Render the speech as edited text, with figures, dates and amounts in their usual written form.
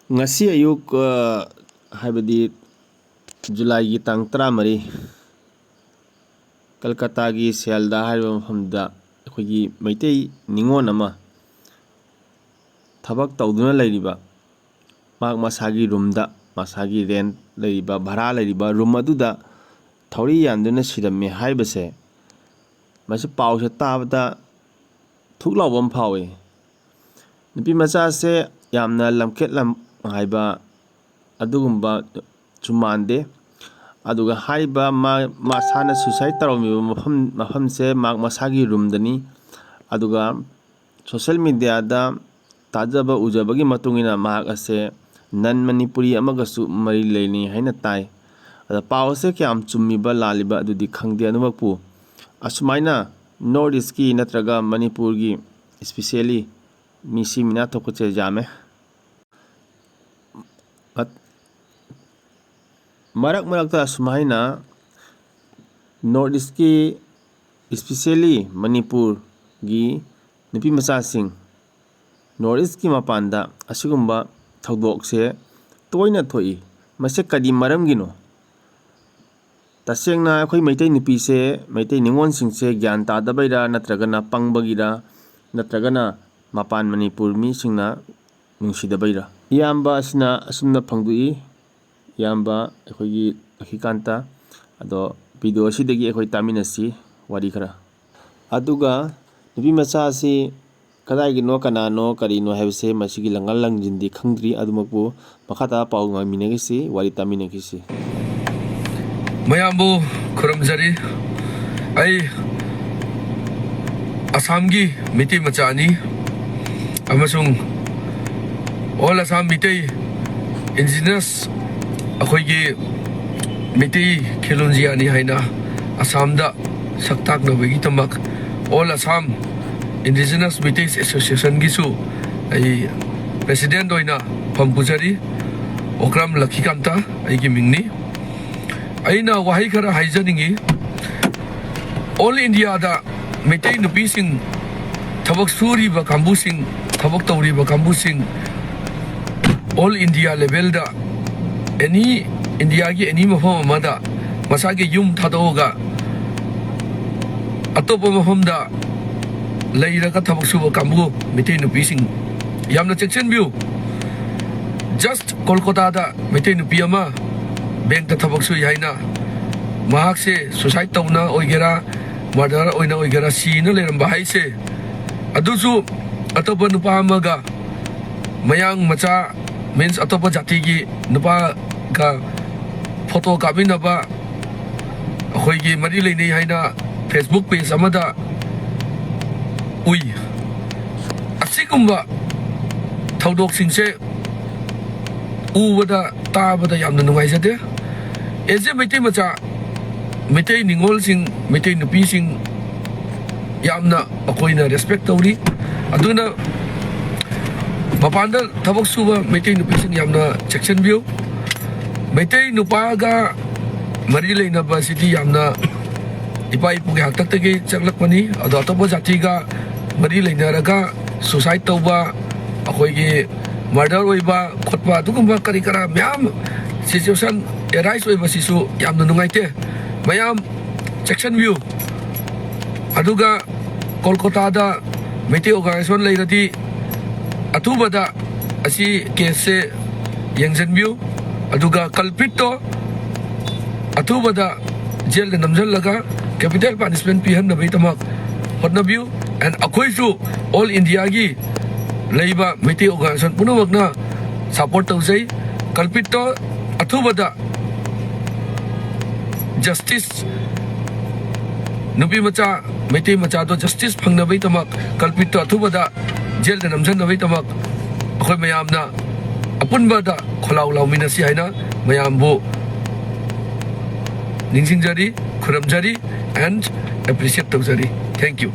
Ngasi ayuk haibadi July gi tang 13 Kolkata gi Sialda haiba mafamda akhoi maitai ningon ama thabak tawduna leiriba mak masagi roomda masagi rent leiriba bhara leiriba room aduda thori yanduna siramme haibase masi pause tabada thuklawam phawe nupi macha se yamna lamket lam haiba adugumba chumande aduga haiba masana suicide tarawmi mafam se mak masagi room dani aduga social media da tajaba ujabagi matungina mak ase nan manipuri amagasu mari leini haina tai ada pause kyam chummiba laliba adudi khangde anumakpu asumaina north east ki natraga manipur gi especially misi mina thokoche jame marak ta sumaina north east ki especially manipur gi nupi macha sing north east ki mapanda asigumba thodok se toina thoi mase kadi maram gino tasengna akhoi maitai nupi se maitai ningon sing se gyan ta dabaira natragana pangbagira natragana mapan manipur mi singna nungsi dabaira iyamba asina asumna phangdui iyamba akhoi akikanta ado video asidagi akhoi taminasi wari khara aduga nupi macha si kadai gino kanano karino haibse masigi langal langjindi khangdri adumakbu makhata pau ngaminagisi wari taminagisi mayambu khuramjari ai Assamgi miti machani amasung all Assam miti indigenous akhoigi miti khilunjiani haina Assamda saktak nobegi tamak all Assam indigenous miti association gisu ai president oina pampujari okram lakhikanta aigi mingni aina wahai khara haijaningi all India da maitai nupi sing thabak suri ba kambu sing thabak tawri ba kambu sing all India level da any India gi any mafam amada masagi yum thadoga atopa mafam da leiraga thabak suba kambu maitai nupi sing yamna section view just Kolkata da maitai nupi ama bank ta thabak su yaina mahak se suicide tawna oigera murder oina oigera sina leramba haise adusu atopa nupa amaga mayang macha means atopa jati gi nupa ga photo kabina ba akhoi gi mari leinei haina Facebook page amada ui asikumba thaudok singse ubada tabada yamna nungaijade eje maitai macha maitai ningol sing maitai nupi sing yamna akoina respect tawri aduna mapanda thabak suba maitai nupi sing yamna section view maitai nupa ga mari leina ba city yamna ipai pugi haktak tege chaklakpani ado atopa jati ga mari leina raga suicide tawba akoi gi murder oiba khotpa dugumba kari kara myam situation arise oiba sisu yamna nungaite mayam section view aduga Kolkata da maitai organization leirati atubada asi case yangjan view aduga culprit to atubada jail da namjal laga capital punishment pihan na baitamak hotna view and akhoi su all India gi leiba maitai organization punamakna support tawjai culprit to atubada justice nupi macha maitai macha to justice phangnabai tamak culprit to athubada jail da namjannabai tamak akhoi mayamna apunba da kholau lauminasi haina mayambu ningsingjari khuramjari and appreciate tawjari thank you